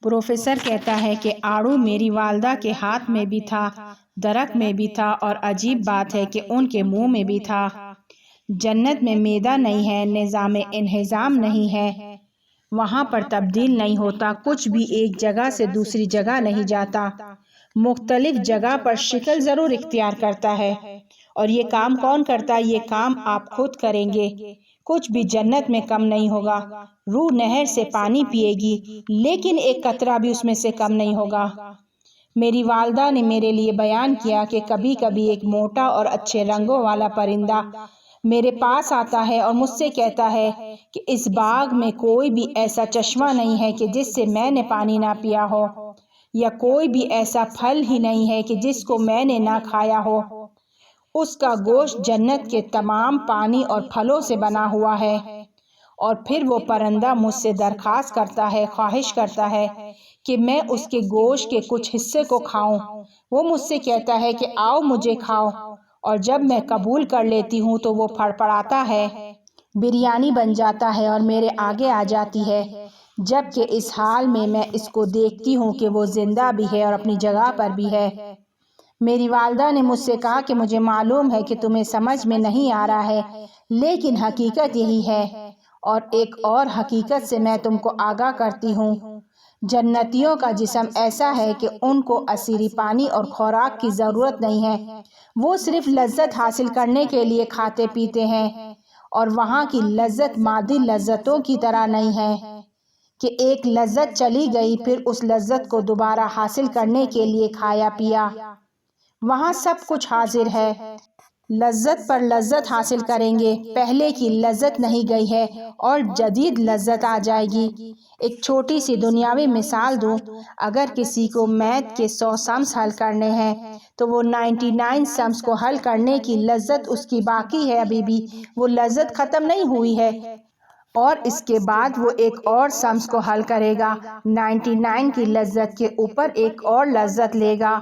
Professor کہتا ہے کہ آڑو میری والدہ کے ہاتھ میں بھی تھا، درخت میں بھی تھا، اور عجیب بات ہے کہ ان کے منہ میں بھی تھا۔ جنت میں معدہ نہیں ہے، نظام انہضام نہیں ہے، وہاں پر تبدیل نہیں ہوتا، کچھ بھی ایک جگہ سے دوسری جگہ نہیں جاتا، مختلف جگہ پر شکل ضرور اختیار کرتا ہے۔ اور یہ کام کون کرتا ہے؟ یہ کام آپ خود کریں گے۔ کچھ بھی جنت میں کم نہیں ہوگا۔ روح نہر سے پانی پیے گی لیکن ایک قطرہ بھی اس میں سے کم نہیں ہوگا۔ میری والدہ نے میرے لیے بیان کیا کہ کبھی کبھی ایک موٹا اور اچھے رنگوں والا پرندہ میرے پاس آتا ہے اور مجھ سے کہتا ہے کہ اس باغ میں کوئی بھی ایسا چشمہ نہیں ہے کہ جس سے میں نے پانی نہ پیا ہو، یا کوئی بھی ایسا پھل ہی نہیں ہے کہ جس کو میں نے نہ کھایا ہو۔ اس کا گوشت جنت کے تمام پانی اور پھلوں سے بنا ہوا ہے۔ اور پھر وہ پرندہ مجھ سے درخواست کرتا ہے، خواہش کرتا ہے کہ میں اس کے گوشت کے کچھ حصے کو کھاؤں۔ وہ مجھ سے کہتا ہے کہ آؤ مجھے کھاؤ، اور جب میں قبول کر لیتی ہوں تو وہ پھڑپڑاتا ہے، بریانی بن جاتا ہے اور میرے آگے آ جاتی ہے، جبکہ اس حال میں میں اس کو دیکھتی ہوں کہ وہ زندہ بھی ہے اور اپنی جگہ پر بھی ہے۔ میری والدہ نے مجھ سے کہا کہ مجھے معلوم ہے کہ تمہیں سمجھ میں نہیں آ رہا ہے، لیکن حقیقت یہی ہے، اور ایک اور حقیقت سے میں تم کو آگاہ کرتی ہوں۔ جنتیوں کا جسم ایسا ہے کہ ان کو اسیری پانی اور خوراک کی ضرورت نہیں ہے، وہ صرف لذت حاصل کرنے کے لیے کھاتے پیتے ہیں، اور وہاں کی لذت مادی لذتوں کی طرح نہیں ہے کہ ایک لذت چلی گئی پھر اس لذت کو دوبارہ حاصل کرنے کے لیے کھایا پیا۔ وہاں سب کچھ حاضر ہے، لذت پر لذت حاصل کریں گے، پہلے کی لذت نہیں گئی ہے اور جدید لذت آ جائے گی۔ ایک چھوٹی سی دنیاوی مثال دوں، اگر کسی کو میتھ کے 100 سمز حل کرنے ہیں تو وہ 99 سمز کو حل کرنے کی لذت اس کی باقی ہے، ابھی بھی وہ لذت ختم نہیں ہوئی ہے، اور اس کے بعد وہ ایک اور سمز کو حل کرے گا، 99 کی لذت کے اوپر ایک اور لذت لے گا۔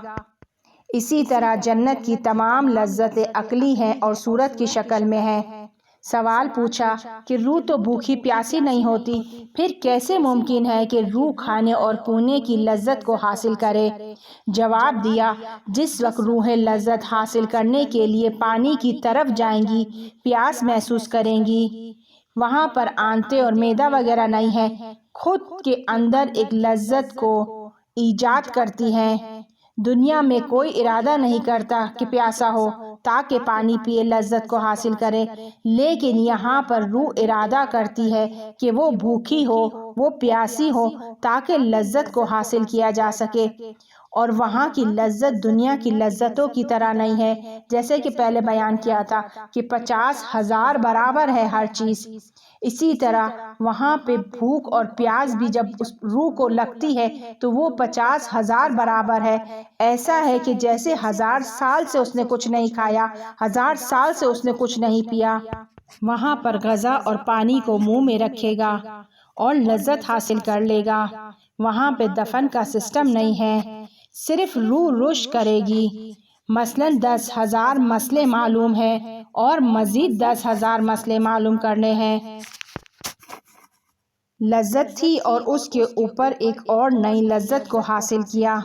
اسی طرح جنت کی تمام لذتیں عقلی ہیں اور صورت کی شکل میں ہیں۔ سوال پوچھا کہ روح تو بھوکی پیاسی نہیں ہوتی، پھر کیسے ممکن ہے کہ روح کھانے اور پینے کی لذت کو حاصل کرے؟ جواب دیا، جس وقت روحیں لذت حاصل کرنے کے لیے پانی کی طرف جائیں گی، پیاس محسوس کریں گی، وہاں پر آنتیں اور معدہ وغیرہ نہیں ہے، خود کے اندر ایک لذت کو ایجاد کرتی ہیں۔ دنیا میں کوئی ارادہ نہیں کرتا کہ پیاسا ہو تاکہ پانی پیے، لذت کو حاصل کرے، لیکن یہاں پر روح ارادہ کرتی ہے کہ وہ بھوکی ہو، وہ پیاسی ہو تاکہ لذت کو حاصل کیا جا سکے، اور وہاں کی لذت دنیا کی لذتوں کی طرح نہیں ہے، جیسے کہ پہلے بیان کیا تھا کہ 50,000 برابر ہے ہر چیز۔ اسی طرح وہاں پہ بھوک اور پیاس بھی جب اس روح کو لگتی ہے تو وہ 50,000 برابر ہے، ایسا ہے کہ جیسے 1000 سال سے اس نے کچھ نہیں کھایا، 1000 سال سے اس نے کچھ نہیں پیا۔ وہاں پر غذا اور پانی کو منہ میں رکھے گا اور لذت حاصل کر لے گا۔ وہاں پہ دفن کا سسٹم نہیں ہے، صرف روح رشک کرے گی۔ مثلاً 10,000 مسئلے معلوم ہیں اور مزید 10,000 مسئلے معلوم کرنے ہیں۔ لذت تھی اور اس کے اوپر ایک اور نئی لذت کو حاصل کیا۔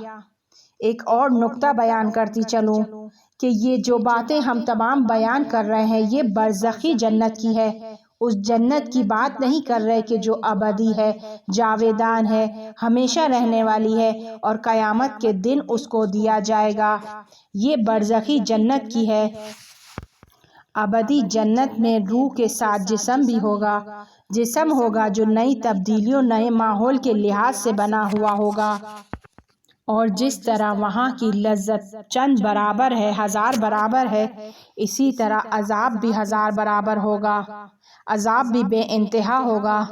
ایک اور نکتہ بیان کرتی چلوں کہ یہ جو باتیں ہم تمام بیان کر رہے ہیں یہ برزخی جنت کی ہے، اس جنت کی بات نہیں کر رہے کہ جو ابدی ہے، جاویدان ہے، ہمیشہ رہنے والی ہے اور قیامت کے دن اس کو دیا جائے گا، یہ برزخی جنت کی ہے۔ ابدی جنت میں روح کے ساتھ جسم بھی ہوگا، جسم ہوگا جو نئی تبدیلیوں، نئے ماحول کے لحاظ سے بنا ہوا ہوگا، اور جس طرح وہاں کی لذت چند برابر ہے، 1000 برابر ہے، اسی طرح عذاب بھی 1000 برابر ہوگا، عذاب بھی بے انتہا ہوگا۔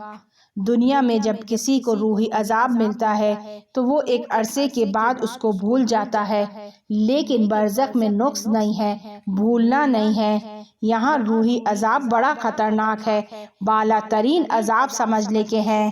دنیا میں جب کسی کو روحی عذاب ملتا ہے تو وہ ایک عرصے کے بعد اس کو بھول جاتا ہے، لیکن برزخ میں نقص نہیں ہے، بھولنا نہیں ہے۔ یہاں روحی عذاب بڑا خطرناک ہے، بالا ترین عذاب سمجھ لے کے ہیں،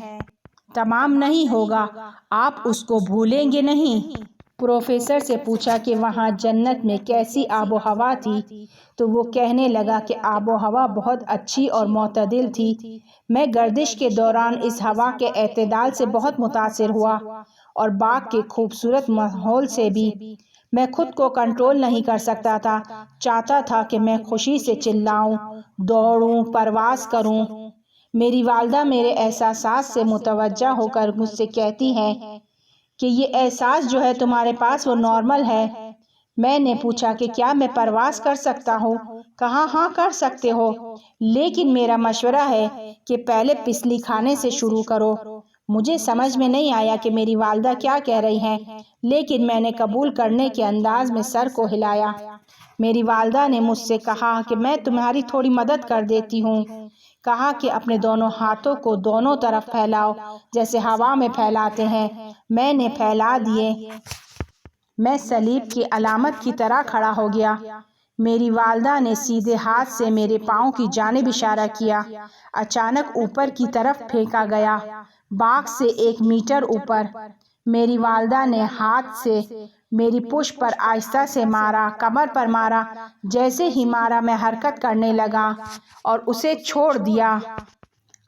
تمام نہیں ہوگا، آپ اس کو بھولیں گے نہیں۔ پروفیسر سے پوچھا کہ وہاں جنت میں کیسی آب و ہوا تھی تو وہ کہنے لگا کہ آب و ہوا بہت اچھی اور معتدل تھی۔ میں گردش کے دوران اس ہوا کے اعتدال سے بہت متاثر ہوا اور باغ کے خوبصورت ماحول سے بھی۔ میں خود کو کنٹرول نہیں کر سکتا تھا، چاہتا تھا کہ میں خوشی سے چلاؤں، دوڑوں، پرواز کروں۔ میری والدہ میرے احساسات سے متوجہ ہو کر مجھ سے کہتی ہیں کہ یہ احساس جو ہے تمہارے پاس وہ نارمل ہے۔ میں نے پوچھا کہ کیا میں پرواز کر سکتا ہوں؟ کہا ہاں کر سکتے ہو، لیکن میرا مشورہ ہے کہ پہلے پسلی کھانے سے شروع کرو۔ مجھے سمجھ میں نہیں آیا کہ میری والدہ کیا کہہ رہی ہیں، لیکن میں نے قبول کرنے کے انداز میں سر کو ہلایا۔ میری والدہ نے مجھ سے کہا کہ میں تمہاری تھوڑی مدد کر دیتی ہوں۔ کہا کہ اپنے دونوں ہاتھوں کو دونوں طرف پھیلاؤ جیسے ہوا میں پھیلاتے ہیں۔ میں نے پھیلا دیے۔ میں صلیب کی علامت کی طرح کھڑا ہو گیا۔ میری والدہ نے سیدھے ہاتھ سے میرے پاؤں کی جانب اشارہ کیا۔ اچانک اوپر کی طرف پھینکا گیا، باغ سے 1 میٹر اوپر۔ میری والدہ نے ہاتھ سے میری پشت پر آہستہ سے مارا، کمر پر مارا۔ جیسے ہی مارا میں حرکت کرنے لگا اور اسے چھوڑ دیا۔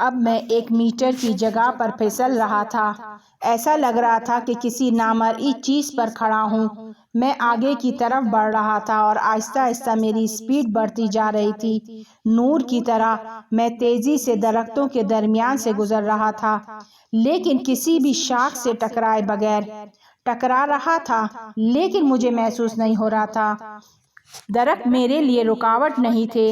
اب میں 1 میٹر کی جگہ پر پھسل رہا تھا۔ ایسا لگ رہا تھا کہ کسی نامرئی چیز پر کھڑا ہوں۔ میں آگے کی طرف بڑھ رہا تھا اور آہستہ آہستہ میری سپیڈ بڑھتی جا رہی تھی۔ نور کی طرح میں تیزی سے درختوں کے درمیان سے گزر رہا تھا، لیکن کسی بھی شاخ سے ٹکرائے بغیر۔ ٹکرا رہا تھا لیکن مجھے محسوس نہیں ہو رہا تھا۔ درخت میرے لیے رکاوٹ نہیں تھے۔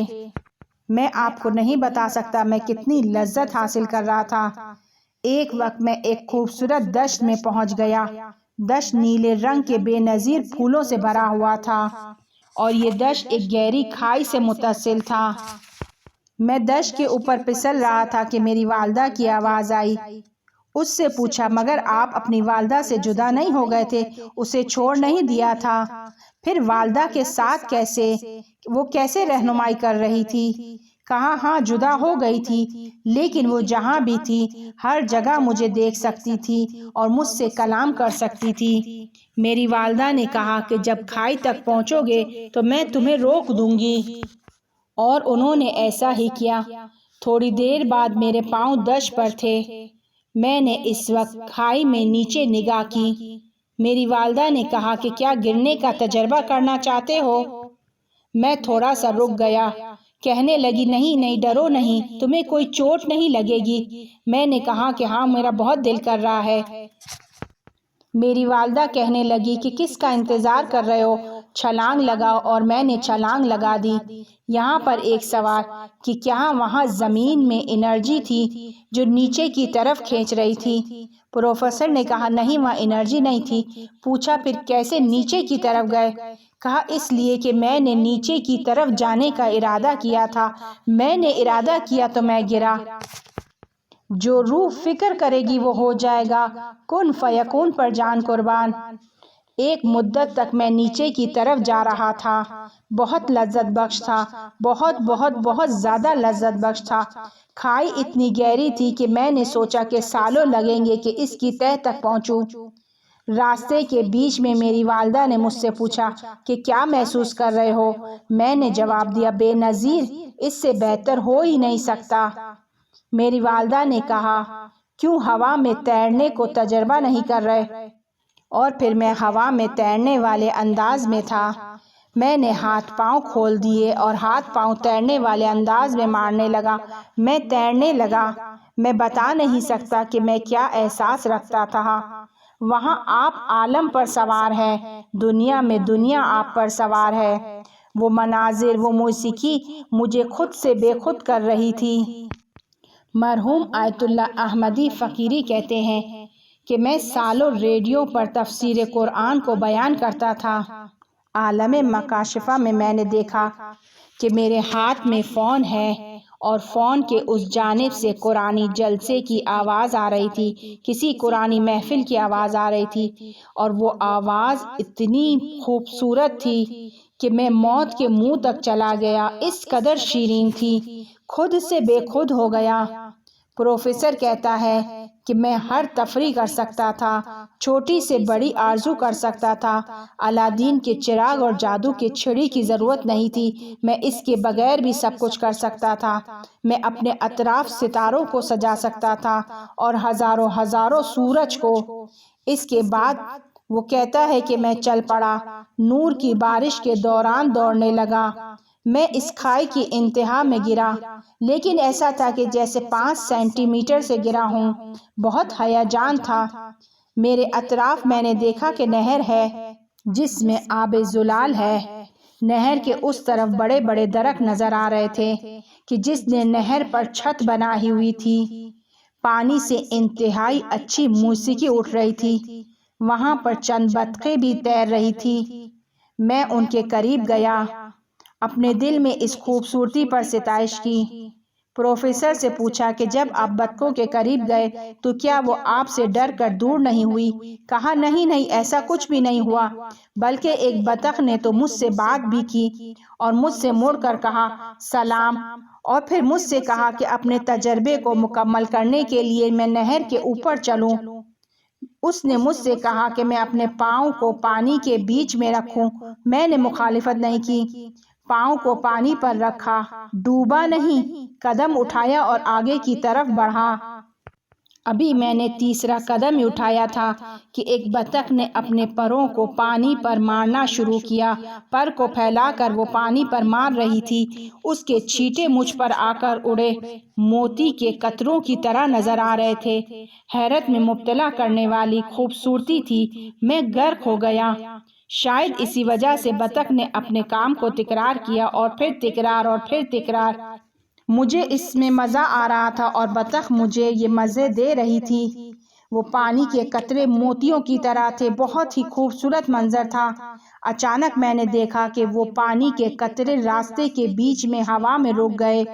میں آپ کو نہیں بتا سکتا میں کتنی لذت حاصل کر رہا تھا۔ ایک وقت میں ایک خوبصورت دشت میں پہنچ گیا۔ دشت نیلے رنگ کے بے نظیر پھولوں سے بھرا ہوا تھا اور یہ دشت ایک گہری کھائی سے متصل تھا۔ میں دشت کے اوپر پھسل رہا تھا کہ میری والدہ کی آواز آئی۔ اس سے پوچھا مگر آپ اپنی والدہ سے جدا نہیں ہو گئے تھے، اسے چھوڑ نہیں دیا تھا؟ پھر والدہ کے ساتھ کیسے؟ وہ کیسے رہنمائی کر رہی تھی؟ کہا ہاں جدا ہو گئی تھی، لیکن وہ جہاں بھی تھی ہر جگہ مجھے دیکھ سکتی تھی اور مجھ سے کلام کر سکتی تھی۔ میری والدہ نے کہا کہ جب کھائی تک پہنچو گے تو میں تمہیں روک دوں گی، اور انہوں نے ایسا ہی کیا۔ تھوڑی دیر بعد میرے پاؤں دشت پر تھے۔ میں نے اس وقت کھائی میں نیچے نگاہ کی۔ میری والدہ نے کہا کہ کیا گرنے کا تجربہ کرنا چاہتے ہو؟ میں تھوڑا سا رک گیا۔ کہنے لگی نہیں ڈرو نہیں، تمہیں کوئی چوٹ نہیں لگے گی۔ میں نے کہا کہ ہاں میرا بہت دل کر رہا ہے۔ میری والدہ کہنے لگی کہ کس کا انتظار کر رہے ہو، چھلانگ لگاؤ، اور میں نے چھلانگ لگا دی۔ یہاں پر ایک سوال کہ کیا وہاں زمین میں انرجی تھی جو نیچے کی طرف کھینچ رہی تھی؟ پروفیسر نے کہا نہیں وہاں انرجی نہیں تھی۔ پوچھا پھر کیسے نیچے کی طرف گئے؟ کہا اس لیے کہ میں نے نیچے کی طرف جانے کا ارادہ کیا تھا۔ میں نے ارادہ کیا تو میں گرا۔ جو روح فکر کرے گی وہ ہو جائے گا، کن فیکون پر جان قربان۔ ایک مدت تک میں نیچے کی طرف جا رہا تھا۔ بہت لذت بخش تھا، بہت بہت بہت زیادہ لذت بخش تھا۔ کھائی اتنی گہری تھی کہ میں نے سوچا کہ سالوں لگیں گے کہ اس کی تہہ تک پہنچوں۔ راستے کے بیچ میں میری والدہ نے مجھ سے پوچھا کہ کیا محسوس کر رہے ہو؟ میں نے جواب دیا بے نظیر، اس سے بہتر ہو ہی نہیں سکتا۔ میری والدہ نے کہا کیوں ہوا میں تیرنے کو تجربہ نہیں کر رہے؟ اور پھر میں ہوا میں تیرنے والے انداز میں تھا۔ میں نے ہاتھ پاؤں کھول دیے اور ہاتھ پاؤں تیرنے والے انداز میں مارنے لگا۔ میں تیرنے لگا۔ میں بتا نہیں سکتا کہ میں کیا احساس رکھتا تھا۔ وہاں آپ عالم پر سوار ہیں، دنیا میں دنیا آپ پر سوار ہے۔ وہ مناظر، وہ موسیقی مجھے خود سے بے خود کر رہی تھی۔ مرحوم آیت اللہ احمدی فقیری کہتے ہیں کہ میں سالوں ریڈیو پر تفسیر قرآن کو بیان کرتا تھا۔ عالم مکاشفہ میں نے دیکھا کہ میرے ہاتھ میں فون ہے اور فون کے اس جانب سے قرآنی جلسے کی آواز آ رہی تھی، کسی قرآنی محفل کی آواز آ رہی تھی، اور وہ آواز اتنی خوبصورت تھی کہ میں موت کے منہ تک چلا گیا، اس قدر شیرین تھی، خود سے بے خود ہو گیا۔ پروفیسر کہتا ہے کہ میں ہر تفریح کر سکتا تھا، چھوٹی سے بڑی آرزو کر سکتا تھا۔ الادین کے چراغ اور جادو کی چھڑی کی ضرورت نہیں تھی، میں اس کے بغیر بھی سب کچھ کر سکتا تھا۔ میں اپنے اطراف ستاروں کو سجا سکتا تھا اور ہزاروں ہزاروں سورج کو۔ اس کے بعد وہ کہتا ہے کہ میں چل پڑا، نور کی بارش کے دوران دوڑنے لگا۔ میں اس کھائی کی انتہا میں گرا، لیکن ایسا تھا کہ جیسے 5 سینٹی میٹر سے گرا ہوں۔ بہت ہیجان تھا۔ میرے اطراف میں نے دیکھا کہ نہر ہے جس میں آب زلال ہے۔ نہر کے اس طرف بڑے بڑے درخت نظر آ رہے تھے کہ جس نے نہر پر چھت بنائی ہوئی تھی۔ پانی سے انتہائی اچھی موسیقی اٹھ رہی تھی۔ وہاں پر چند بطخیں بھی تیر رہی تھی۔ میں ان کے قریب گیا، اپنے دل میں اس خوبصورتی پر ستائش کی۔ پروفیسر سے پوچھا کہ جب آپ بطخوں کے قریب گئے تو کیا وہ آپ سے ڈر کر دور نہیں ہوئی؟ کہا نہیں ایسا کچھ بھی نہیں ہوا، بلکہ ایک بطخ نے تو مجھ سے بات بھی کی اور مجھ سے مڑ کر کہا سلام، اور پھر مجھ سے کہا کہ اپنے تجربے کو مکمل کرنے کے لیے میں نہر کے اوپر چلوں۔ اس نے مجھ سے کہا کہ میں اپنے پاؤں کو پانی کے بیچ میں رکھوں۔ میں نے مخالفت نہیں کی، پاؤں کو پانی پر رکھا، ڈوبا نہیں، قدم اٹھایا اور آگے کی طرف بڑھا۔ ابھی میں نے تیسرا قدم ہی اٹھایا تھا کہ ایک بطخ نے اپنے پروں کو پانی پر مارنا شروع کیا۔ پر کو پھیلا کر وہ پانی پر مار رہی تھی۔ اس کے چھینٹے مجھ پر آ کر اڑے موتی کے قطروں کی طرح نظر آ رہے تھے۔ حیرت میں مبتلا کرنے والی خوبصورتی تھی۔ میں غرق ہو گیا۔ شاید اسی وجہ سے بطخ نے اپنے کام کو تکرار کیا اور پھر تکرار اور پھر تکرار۔ مجھے اس میں مزہ آ رہا تھا اور بطخ مجھے یہ مزے دے رہی تھی۔ وہ پانی کے قطرے موتیوں کی طرح تھے، بہت ہی خوبصورت منظر تھا۔ اچانک میں نے دیکھا کہ وہ پانی کے قطرے راستے کے بیچ میں ہوا میں رک گئے،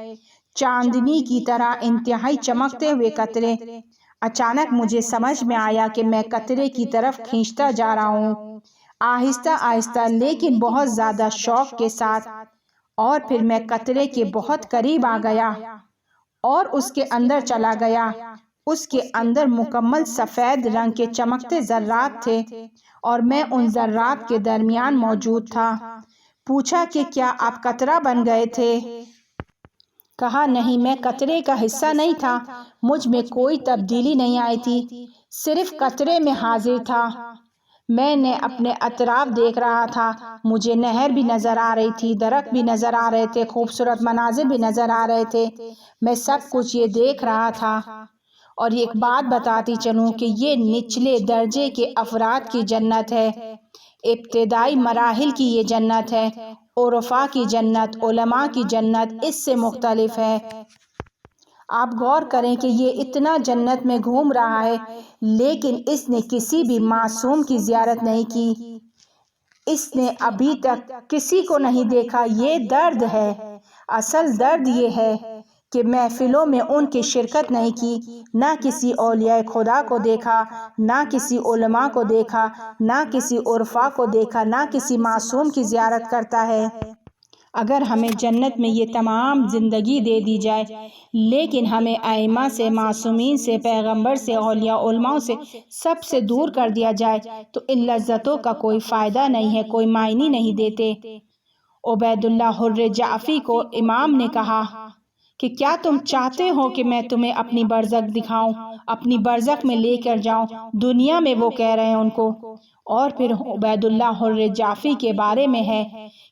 چاندنی کی طرح انتہائی چمکتے ہوئے قطرے۔ اچانک مجھے سمجھ میں آیا کہ میں قطرے کی طرف کھینچتا جا رہا ہوں، آہستہ آہستہ لیکن بہت زیادہ شوق کے ساتھ، اور پھر میں قطرے کے بہت قریب آ گیا اور اس کے اندر چلا گیا۔ اس کے اندر مکمل سفید رنگ کے چمکتے ذرات تھے اور میں ان ذرات کے درمیان موجود تھا۔ پوچھا کہ کیا آپ قطرہ بن گئے تھے؟ کہا نہیں، میں قطرے کا حصہ نہیں تھا، مجھ میں کوئی تبدیلی نہیں آئی تھی، صرف قطرے میں حاضر تھا۔ میں نے اپنے اطراف دیکھ رہا تھا، مجھے نہر بھی نظر آ رہی تھی، درخت بھی نظر آ رہے تھے، خوبصورت مناظر بھی نظر آ رہے تھے۔ میں سب کچھ یہ دیکھ رہا تھا۔ اور ایک بات بتاتی چلوں کہ یہ نچلے درجے کے افراد کی جنت ہے، ابتدائی مراحل کی یہ جنت ہے۔ عرفاء کی جنت، علماء کی جنت اس سے مختلف ہے۔ آپ غور کریں کہ یہ اتنا جنت میں گھوم رہا ہے، لیکن اس نے کسی بھی معصوم کی زیارت نہیں کی، اس نے ابھی تک کسی کو نہیں دیکھا۔ یہ درد ہے، اصل درد یہ ہے کہ محفلوں میں ان کی شرکت نہیں کی، نہ کسی اولیاء خدا کو دیکھا، نہ کسی علماء کو دیکھا، نہ کسی عرفاء کو دیکھا، نہ کسی معصوم کی زیارت کرتا ہے۔ اگر ہمیں جنت میں یہ تمام زندگی دے دی جائے، لیکن ہمیں ائمہ سے، معصومین سے، پیغمبر سے، اولیاء علماء سے، سب سے دور کر دیا جائے تو ان لذتوں کا کوئی فائدہ نہیں ہے، کوئی معنی نہیں دیتے۔ عبید اللہ حر جعفی کو امام نے کہا کہ کیا تم چاہتے ہو کہ میں تمہیں اپنی برزخ دکھاؤں، اپنی برزخ میں لے کر جاؤں؟ دنیا میں وہ کہہ رہے ہیں ان کو۔ اور پھر عبید اللہ حر جعفی کے بارے میں ہے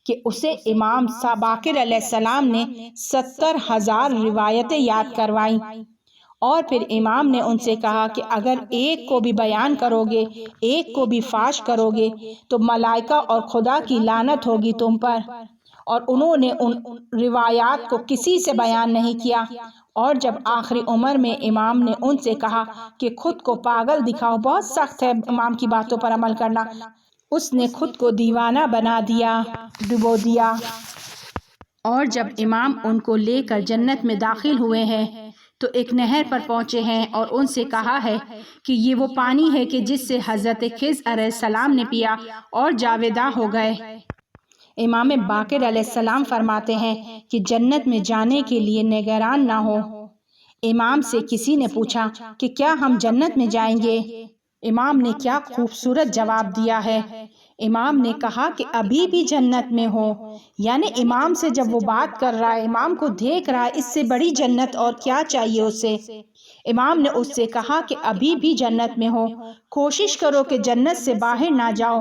کہ اسے امام باقر علیہ السلام نے 70,000 روایتیں یاد کروائیں، اور پھر امام نے ان سے کہا کہ اگر ایک کو بھی بیان کرو گے، ایک کو بھی فاش کرو گے تو ملائکہ اور خدا کی لعنت ہوگی تم پر۔ اور انہوں نے ان روایات کو کسی سے بیان نہیں کیا۔ اور جب آخری عمر میں امام نے ان سے کہا کہ خود کو پاگل دکھاؤ، بہت سخت ہے امام کی باتوں پر عمل کرنا، اس نے خود کو دیوانہ بنا دیا، ڈبو دیا۔ اور جب امام ان کو لے کر جنت میں داخل ہوئے ہیں تو ایک نہر پر پہنچے ہیں اور ان سے کہا ہے کہ یہ وہ پانی ہے کہ جس سے حضرت خضر علیہ السلام نے پیا اور جاویداں ہو گئے۔ امام باقر علیہ السلام فرماتے ہیں کہ جنت میں جانے کے لیے نگران نہ ہو۔ امام سے کسی نے پوچھا کہ کیا ہم جنت میں جائیں گے؟ امام نے کیا خوبصورت جواب دیا ہے۔ امام نے کہا کہ ابھی بھی جنت میں ہو، یعنی امام سے جب وہ بات کر رہا ہے، امام کو دیکھ رہا ہے، اس سے بڑی جنت اور کیا چاہیے اسے۔ امام نے اس سے کہا کہ ابھی بھی جنت میں ہو، کوشش کرو کہ جنت سے باہر نہ جاؤ۔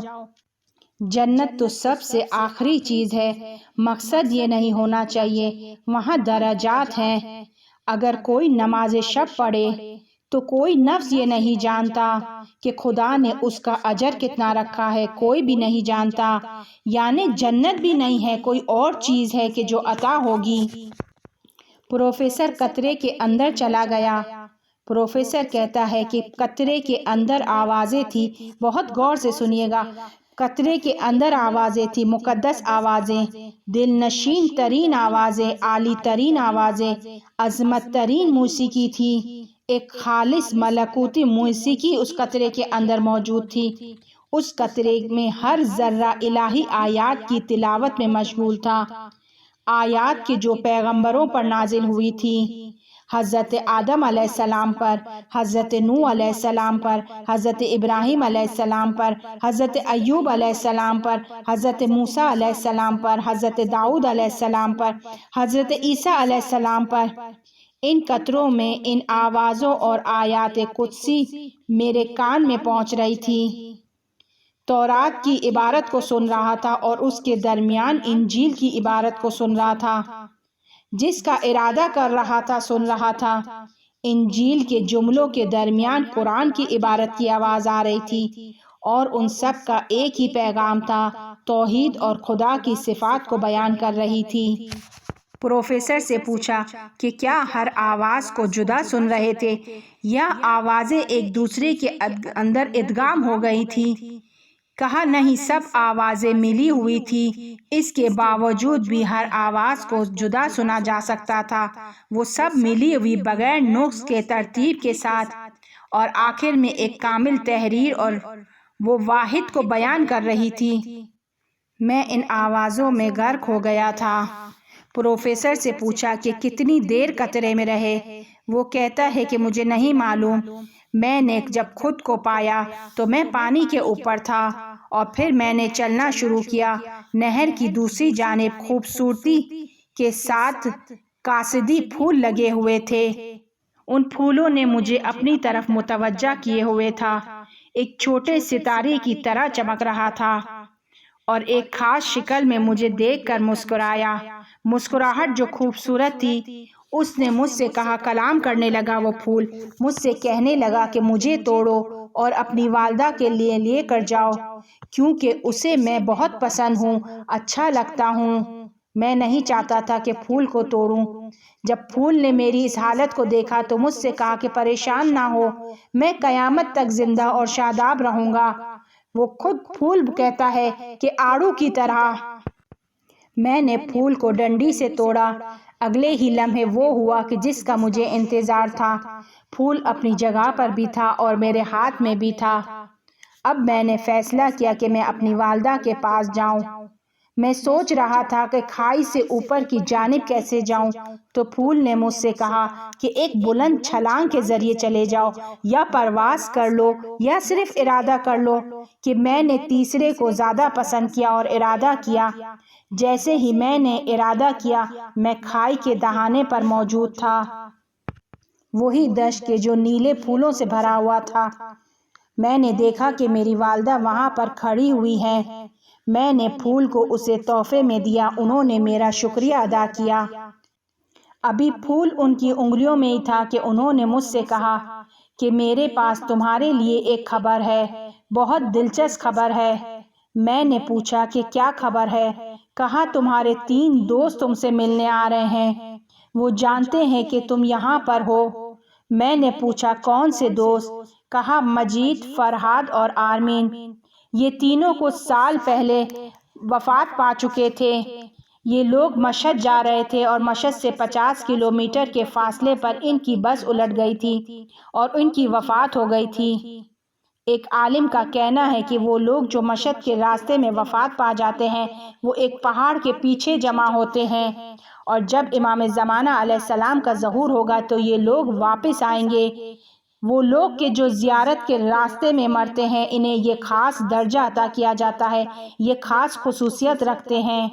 جنت تو سب سے آخری چیز ہے، مقصد یہ نہیں ہونا چاہیے، وہاں درجات ہیں۔ اگر کوئی نماز شب پڑھے تو کوئی نفس یہ نہیں جانتا کہ خدا نے اس کا اجر کتنا رکھا ہے، کوئی بھی نہیں جانتا، یعنی جنت بھی نہیں ہے، کوئی اور چیز ہے کہ جو عطا ہوگی۔ پروفیسر قطرے کے اندر چلا گیا۔ پروفیسر کہتا ہے کہ قطرے کے اندر آوازیں تھی، بہت غور سے سنیے گا۔ قطرے کے اندر آوازیں تھی، مقدس آوازیں، دل نشین ترین آوازیں، عالی ترین آوازیں، عظمت ترین موسیقی تھی۔ ایک خالص ملکوتی موسیقی اس قطرے کے اندر موجود تھی۔ اس قطرے میں ہر ذرہ الہی آیات کی تلاوت میں مشغول تھا، آیات کے جو پیغمبروں پر نازل ہوئی تھی، حضرت آدم علیہ السلام پر، حضرت نوح علیہ السلام پر، حضرت ابراہیم علیہ السلام پر، حضرت ایوب علیہ السلام پر، حضرت موسیٰ علیہ السلام پر، حضرت داؤد علیہ السلام پر، حضرت عیسیٰ علیہ السلام پر۔ ان قطروں میں ان آوازوں اور آیات قدسی میرے کان میں پہنچ رہی تھی۔ تورات کی عبارت کو سن رہا تھا اور اس کے درمیان انجیل کی عبارت کو سن رہا تھا۔ جس کا ارادہ کر رہا تھا سن رہا تھا۔ انجیل کے جملوں کے درمیان قرآن کی عبارت کی آواز آ رہی تھی، اور ان سب کا ایک ہی پیغام تھا، توحید اور خدا کی صفات کو بیان کر رہی تھی۔ پروفیسر سے پوچھا کہ کیا ہر آواز کو جدا سن رہے تھے یا آوازیں ایک دوسرے کے اندر ادغام ہو گئی تھی؟ کہا نہیں، سب آوازیں ملی ہوئی تھی، اس کے باوجود بھی ہر آواز کو جدا سنا جا سکتا تھا۔ وہ سب ملی ہوئی بغیر نقص کے ترتیب کے ساتھ، اور آخر میں ایک کامل تحریر اور وہ واحد کو بیان کر رہی تھی۔ میں ان آوازوں میں غرق ہو گیا تھا۔ پروفیسر سے پوچھا کہ کتنی دیر قطرے میں رہے؟ وہ کہتا ہے کہ مجھے نہیں معلوم، میں نے جب خود کو پایا تو میں پانی کے اوپر تھا، اور پھر میں نے چلنا شروع کیا۔ نہر کی دوسری جانب خوبصورتی کے ساتھ قاصدی پھول لگے ہوئے تھے، ان پھولوں نے مجھے اپنی طرف متوجہ کیے ہوئے تھا، ایک چھوٹے ستارے کی طرح چمک رہا تھا، اور ایک خاص شکل میں مجھے دیکھ کر مسکرایا۔ مسکراہٹ جو خوبصورت تھی۔ اس نے مجھ سے کہا، کلام کرنے لگا وہ پھول، مجھ سے کہنے لگا کہ مجھے توڑو اور اپنی والدہ کے لیے لے کر جاؤ، کیونکہ اسے میں بہت پسند ہوں، اچھا لگتا ہوں۔ میں نہیں چاہتا تھا کہ پھول کو توڑوں۔ جب پھول نے میری اس حالت کو دیکھا تو مجھ سے کہا کہ پریشان نہ ہو، میں قیامت تک زندہ اور شاداب رہوں گا۔ وہ خود پھول کہتا ہے کہ آڑو کی طرح۔ میں نے پھول کو ڈنڈی سے توڑا۔ اگلے ہی لمحے وہ ہوا کہ جس کا مجھے انتظار تھا۔ پھول اپنی جگہ پر بھی تھا اور میرے ہاتھ میں بھی تھا۔ اب میں نے فیصلہ کیا کہ میں اپنی والدہ کے پاس جاؤں۔ میں سوچ رہا تھا کہ کھائی سے اوپر کی جانب کیسے جاؤں، تو پھول نے مجھ سے کہا کہ ایک بلند چھلانگ کے ذریعے چلے جاؤ، یا پرواز کر لو یا صرف ارادہ کر لو، کہ میں نے تیسرے کو زیادہ پسند کیا اور ارادہ کیا۔ جیسے ہی میں نے ارادہ کیا، میں کھائی کے دہانے پر موجود تھا، وہی دشت کے جو نیلے پھولوں سے بھرا ہوا تھا۔ میں نے دیکھا کہ میری والدہ وہاں پر کھڑی ہوئی ہیں۔ میں نے پھول کو اسے تحفے میں دیا، انہوں نے میرا شکریہ ادا کیا۔ ابھی پھول ان کی انگلیوں میں ہی تھا کہ انہوں نے مجھ سے کہا کہ میرے پاس تمہارے لیے ایک خبر ہے، بہت دلچسپ خبر ہے۔ میں نے پوچھا کہ کیا خبر ہے؟ کہا تمہارے 3 دوست تم سے ملنے آ رہے ہیں، وہ جانتے ہیں کہ تم یہاں پر ہو۔ میں نے پوچھا کون سے دوست؟ کہا مجید، فرحاد اور آرمین۔ یہ تینوں کچھ سال پہلے وفات پا چکے تھے۔ یہ لوگ مشہد جا رہے تھے اور مشہد سے 50 کلومیٹر کے فاصلے پر ان کی بس الٹ گئی تھی اور ان کی وفات ہو گئی تھی۔ ایک عالم کا کہنا ہے کہ وہ لوگ جو مشہد کے راستے میں وفات پا جاتے ہیں وہ ایک پہاڑ کے پیچھے جمع ہوتے ہیں، اور جب امام زمانہ علیہ السلام کا ظہور ہوگا تو یہ لوگ واپس آئیں گے۔ وہ لوگ کہ جو زیارت کے راستے میں مرتے ہیں انہیں یہ خاص درجہ عطا کیا جاتا ہے، یہ خاص خصوصیت رکھتے ہیں۔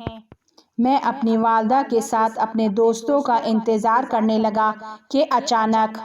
میں اپنی والدہ کے ساتھ اپنے دوستوں کا انتظار کرنے لگا کہ اچانک